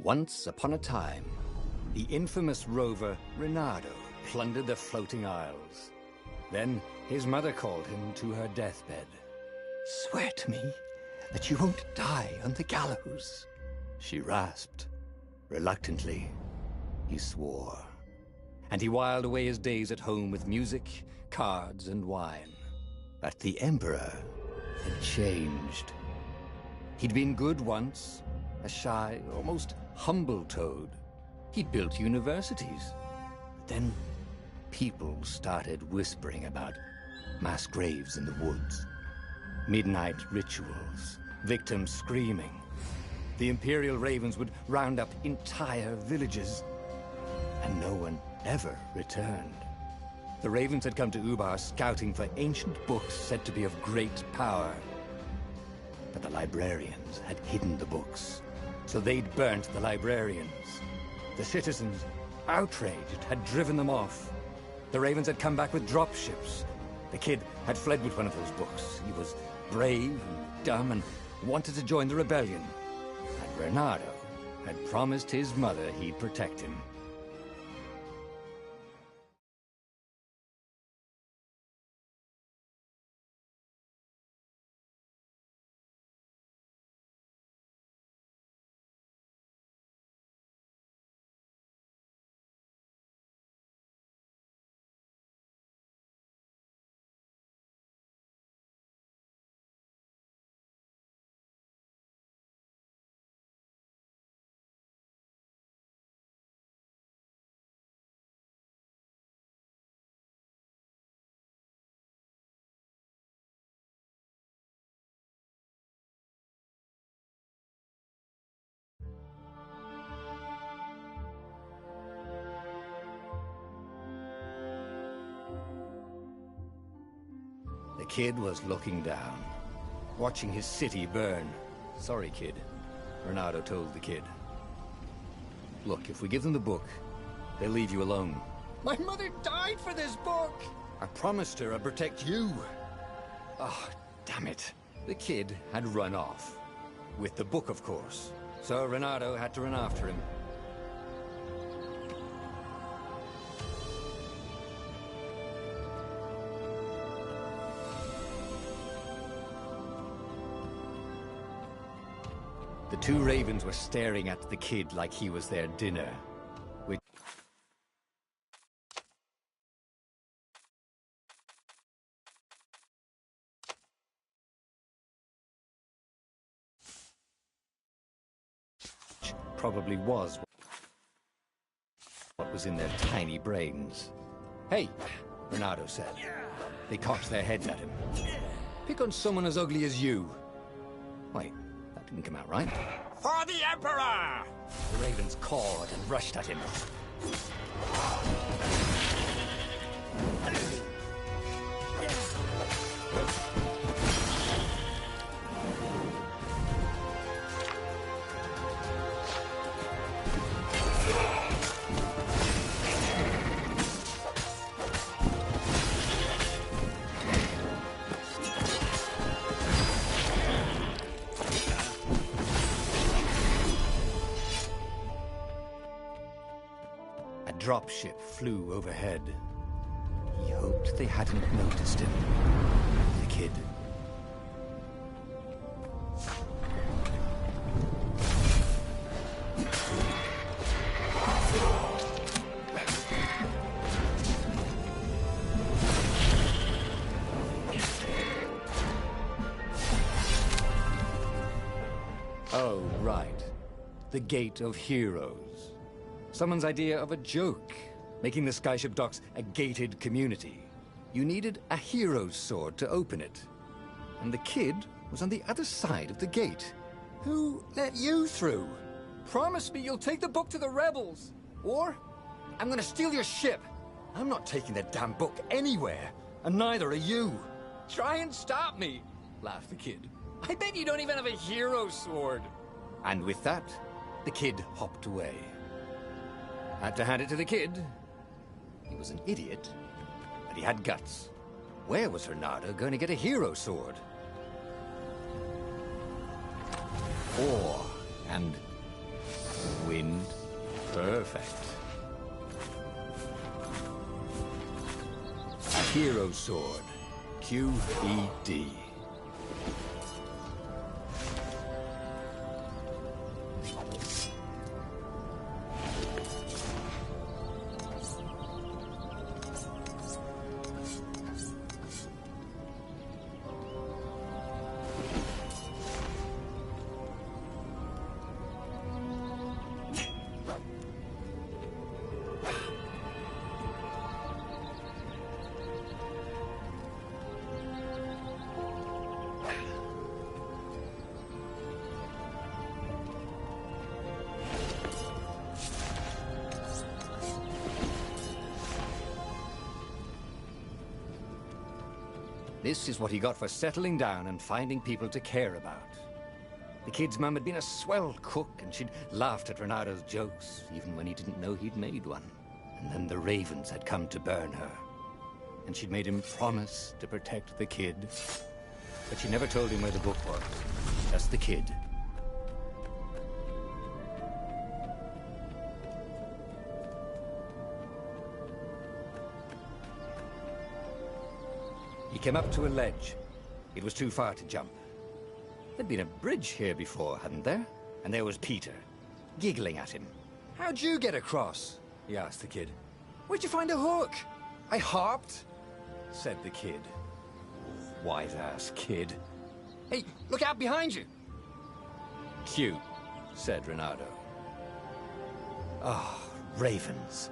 Once upon a time, the infamous rover Reynardo plundered the floating isles. Then his mother called him to her deathbed. "Swear to me that you won't die on the gallows," she rasped. Reluctantly, he swore. And he whiled away his days at home with music, cards, and wine. But the Emperor had changed. He'd been good once, a shy, almost humble toad. He'd built universities. But then people started whispering about mass graves in the woods, midnight rituals, victims screaming. The Imperial Ravens would round up entire villages, and no one ever returned. The Ravens had come to Ubar scouting for ancient books said to be of great power. But the librarians had hidden the books, so they'd burnt the librarians. The citizens, outraged, had driven them off. The Ravens had come back with dropships. The kid had fled with one of those books. He was brave and dumb and wanted to join the rebellion. And Reynardo had promised his mother he'd protect him. The kid was looking down, watching his city burn. "Sorry, kid," Reynardo told the kid. "Look, if we give them the book, they'll leave you alone." "My mother died for this book!" "I promised her I'd protect you." Oh, damn it. The kid had run off. With the book, of course. So Reynardo had to run after him. The two ravens were staring at the kid like he was their dinner, which probably was what was in their tiny brains. "Hey," Reynardo said. They cocked their heads at him. "Pick on someone as ugly as you." Wait. Didn't come out right. "For the Emperor!" The ravens cawed and rushed at him. A dropship flew overhead. He hoped they hadn't noticed him. The kid. Oh, right. The Gate of Heroes. Someone's idea of a joke, making the skyship docks a gated community. You needed a hero's sword to open it. And the kid was on the other side of the gate. "Who let you through? Promise me you'll take the book to the rebels, or I'm gonna steal your ship." "I'm not taking that damn book anywhere, and neither are you." "Try and stop me," laughed the kid. "I bet you don't even have a hero sword." And with that, the kid hopped away. Had to hand it to the kid. He was an idiot, but he had guts. Where was Reynardo going to get a hero sword? War and win. Perfect. A hero sword. QED. This is what he got for settling down and finding people to care about. The kid's mum had been a swell cook, and she'd laughed at Renado's jokes, even when he didn't know he'd made one. And then the ravens had come to burn her. And she'd made him promise to protect the kid. But she never told him where the book was. Just the kid. He came up to a ledge. It was too far to jump. There'd been a bridge here before, hadn't there? And there was Peter, giggling at him. "How'd you get across?" he asked the kid. "Where'd you find a hook?" "I hopped," said the kid. Wise-ass kid. "Hey, look out behind you!" "Cute," said Renado. Ah, ravens.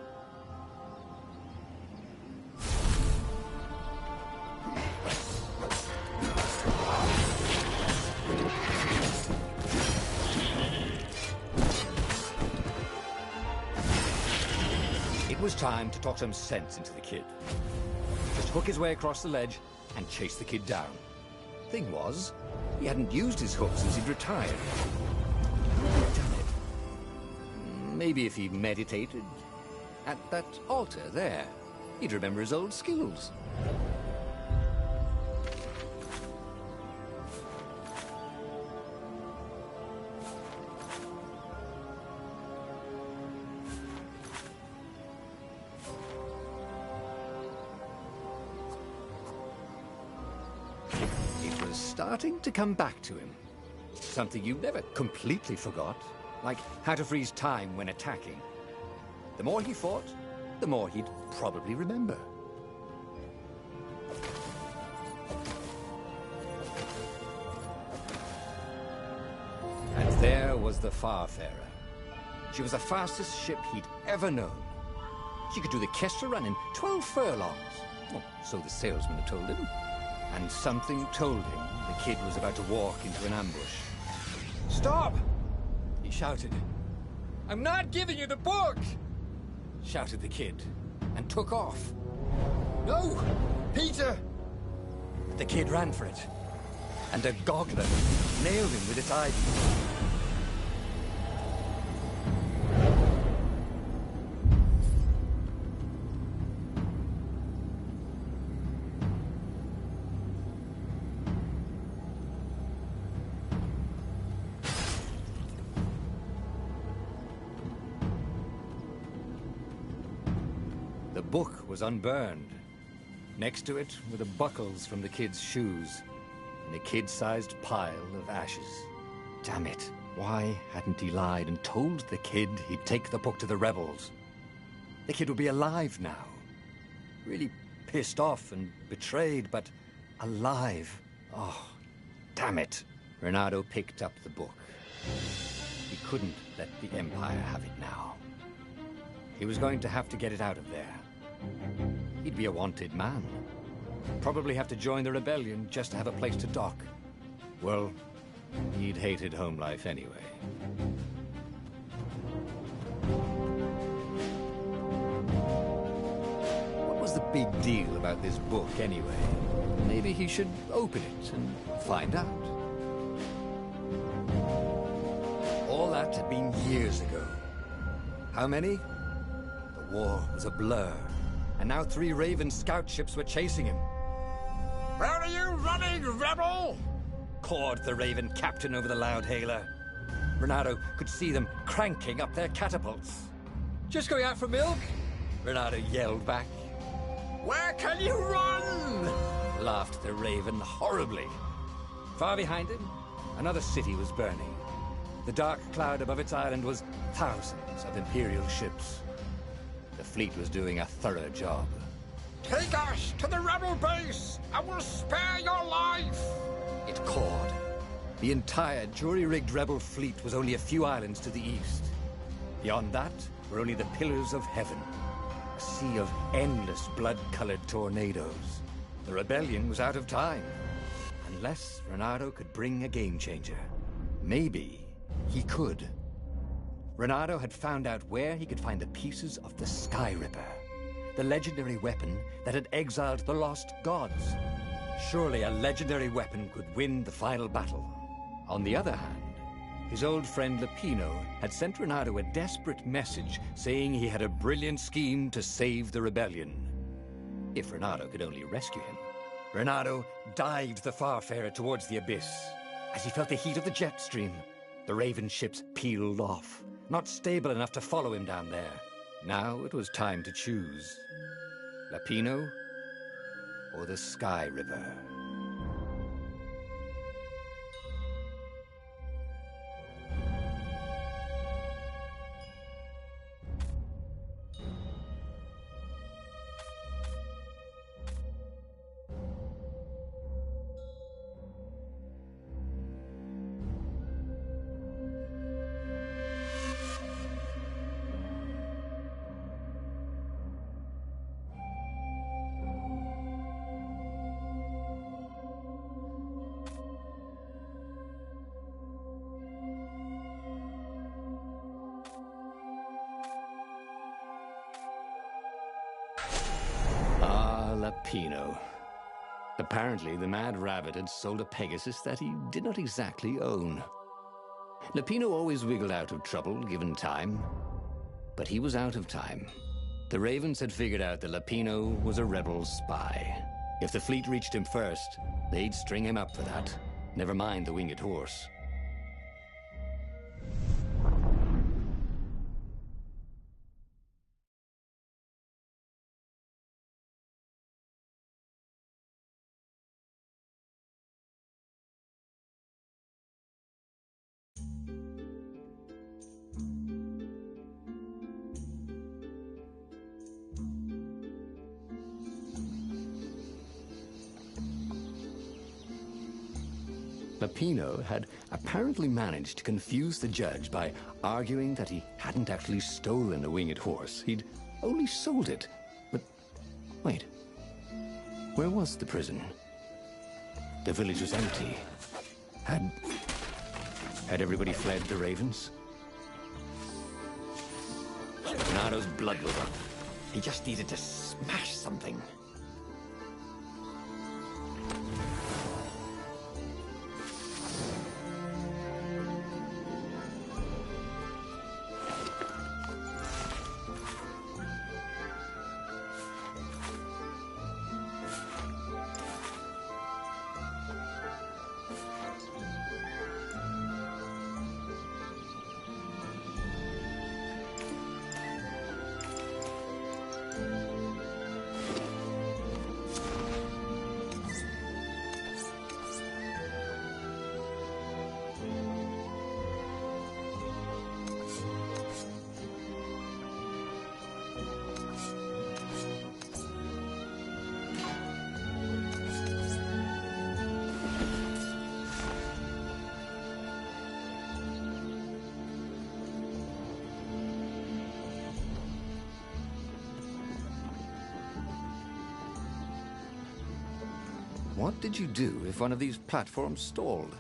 It was time to talk some sense into the kid. Just hook his way across the ledge and chase the kid down. Thing was, he hadn't used his hook since he'd retired. How had he done it? Maybe if he meditated at that altar there, he'd remember his old skills. Starting to come back to him. Something you never completely forgot, like how to freeze time when attacking. The more he fought, the more he'd probably remember. And there was the Farfarer. She was the fastest ship he'd ever known. She could do the Kestra run in 12 furlongs. Oh, so the salesman had told him. And something told him the kid was about to walk into an ambush. "Stop!" he shouted. "I'm not giving you the book!" shouted the kid, and took off. "No! Peter!" The kid ran for it, and a goggler nailed him with its ivy. The book was unburned. Next to it were the buckles from the kid's shoes, in a kid-sized pile of ashes. Damn it, why hadn't he lied and told the kid he'd take the book to the rebels? The kid would be alive now. Really pissed off and betrayed, but alive. Oh, damn it. Renado picked up the book. He couldn't let the Empire have it now. He was going to have to get it out of there. He'd be a wanted man. Probably have to join the rebellion just to have a place to dock. Well, he'd hated home life anyway. What was the big deal about this book anyway? Maybe he should open it and find out. All that had been years ago. How many? The war was a blur. And now 3 Raven scout ships were chasing him. "Where are you running, rebel?" cawed the Raven captain over the loudhailer. Renado could see them cranking up their catapults. Just going out for milk? Renato yelled back. Where can you run? Laughed the raven horribly. Far behind him, another city was burning. The dark cloud above its island was thousands of Imperial ships. The fleet was doing a thorough job. Take us to the rebel base! I will spare your life! It cawed. The entire jury-rigged rebel fleet was only a few islands to the east. Beyond that were only the pillars of heaven. A sea of endless blood-colored tornadoes. The rebellion was out of time. Unless Renato could bring a game-changer. Maybe he could. Renato had found out where he could find the pieces of the Sky Ripper, the legendary weapon that had exiled the lost gods. Surely a legendary weapon could win the final battle. On the other hand, his old friend Lapino had sent Renato a desperate message saying he had a brilliant scheme to save the rebellion. If Renato could only rescue him. Renato dived the Farfarer towards the abyss. As he felt the heat of the jet stream, the Raven ships peeled off, not stable enough to follow him down there. Now it was time to choose. Lapino or the Sky Ripper? Lapino. Apparently, the Mad Rabbit had sold a Pegasus that he did not exactly own. Lapino always wiggled out of trouble, given time. But he was out of time. The Ravens had figured out that Lapino was a rebel spy. If the fleet reached him first, they'd string him up for that. Never mind the winged horse. Lapino had apparently managed to confuse the judge by arguing that he hadn't actually stolen a winged horse. He'd only sold it. But wait, where was the prison? The village was empty. Had everybody fled the Ravens? Renato's blood was up. He just needed to smash something. What did you do if one of these platforms stalled?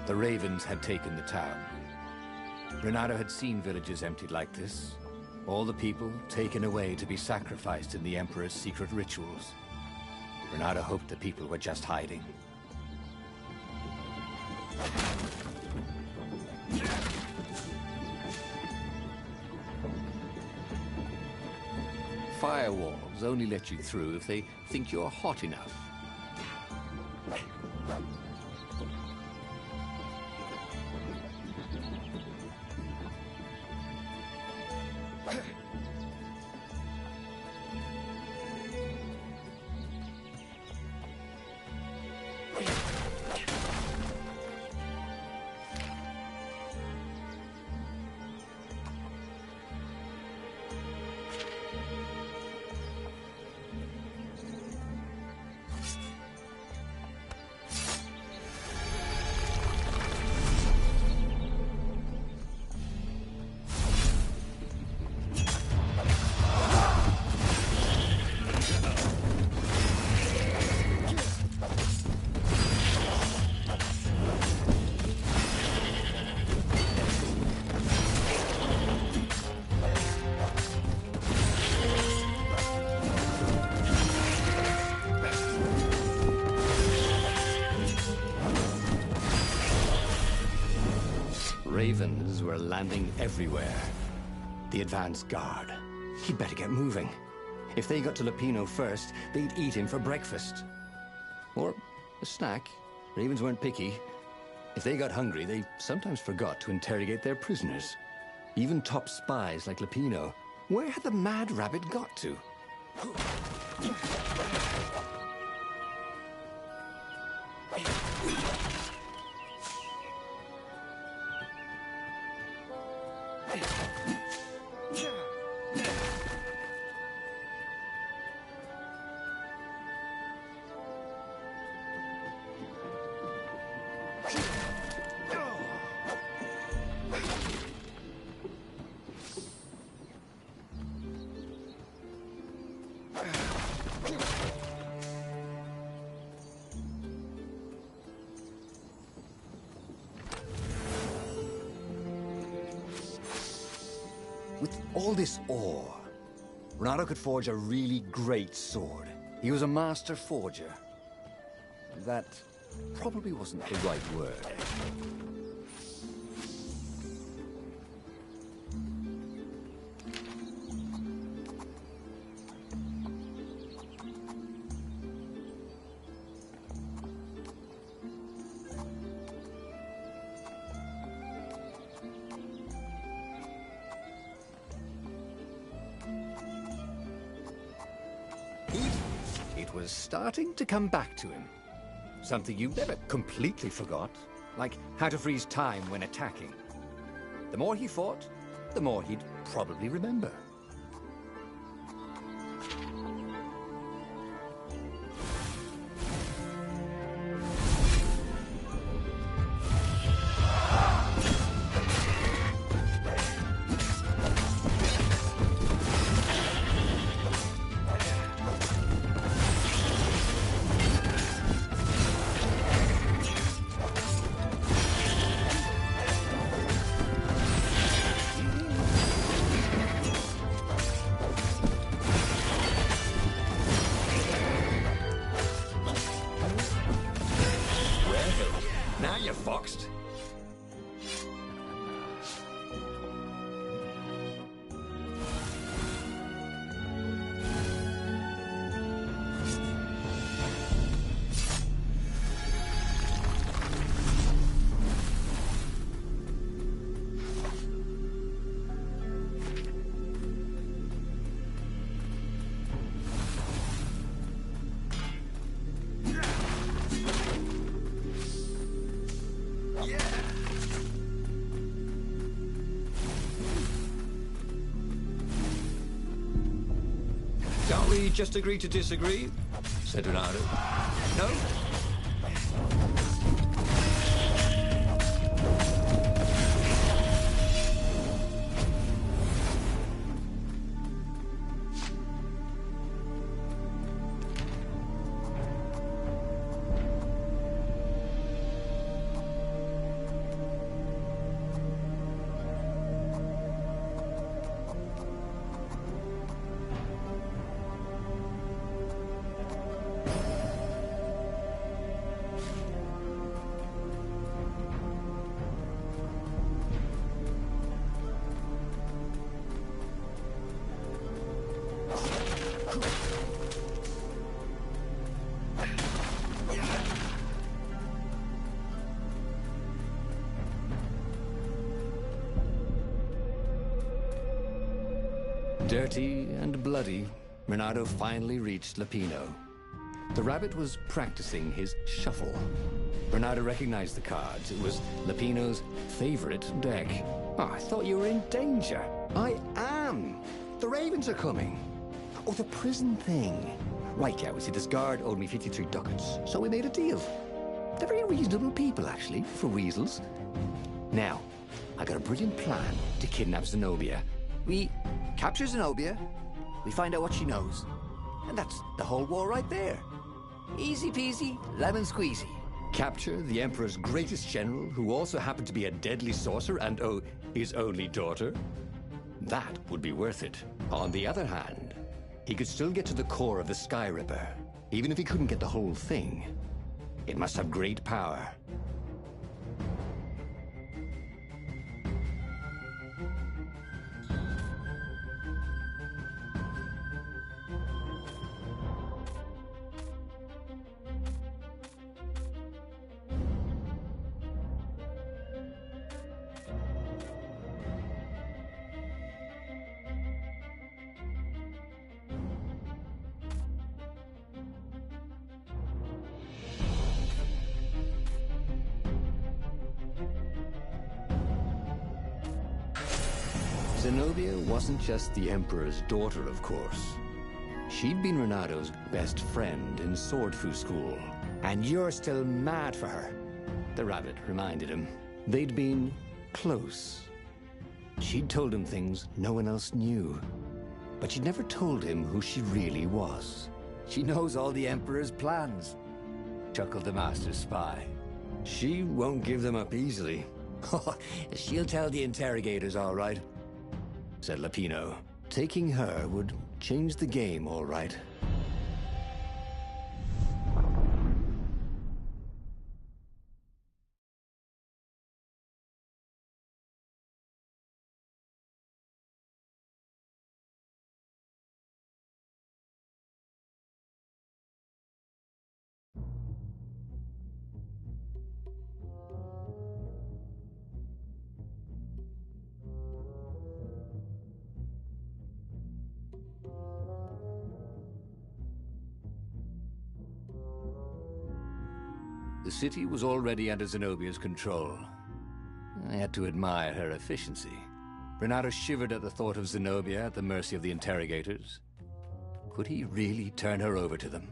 The Ravens had taken the town. Renato had seen villages emptied like this. All the people taken away to be sacrificed in the Emperor's secret rituals. Renato hoped the people were just hiding. firewalls only let you through if they think you're hot enough. Ravens were landing everywhere. The advance guard. He'd better get moving. If they got to Lupino first, they'd eat him for breakfast. Or a snack. Ravens weren't picky. If they got hungry, they sometimes forgot to interrogate their prisoners. Even top spies like Lupino. Where had the mad rabbit got to? With all this ore, Renato could forge a really great sword. He was a master forger. That probably wasn't the right word. It was starting to come back to him. Something you never completely forgot, like how to freeze time when attacking. The more he fought, the more he'd probably remember. Now you're foxed. Can't we just agree to disagree? Said Renato. No? Dirty and bloody, Renato finally reached Lapino. The rabbit was practicing his shuffle. Renato recognized the cards. It was Lapino's favorite deck. Oh, I thought you were in danger. I am. The ravens are coming. Oh, the prison thing. Right, yeah, we see this guard owed me 53 ducats, so we made a deal. They're very reasonable people, actually, for weasels. Now, I got a brilliant plan to kidnap Zenobia. We capture Zenobia, we find out what she knows, and that's the whole war right there. Easy peasy, lemon squeezy. Capture the Emperor's greatest general, who also happened to be a deadly sorcerer and, oh, his only daughter? That would be worth it. On the other hand, he could still get to the core of the Sky Ripper, even if he couldn't get the whole thing. It must have great power. Zenobia wasn't just the Emperor's daughter, of course. She'd been Renato's best friend in Sword Fu school. And you're still mad for her, the rabbit reminded him. They'd been close. She'd told him things no one else knew. But she'd never told him who she really was. She knows all the Emperor's plans, chuckled the master spy. She won't give them up easily. She'll tell the interrogators, all right, said Lapino. Taking her would change the game, all right. The city was already under Zenobia's control. I had to admire her efficiency. Renato shivered at the thought of Zenobia at the mercy of the interrogators. Could he really turn her over to them?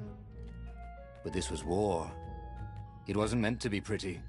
But this was war. It wasn't meant to be pretty.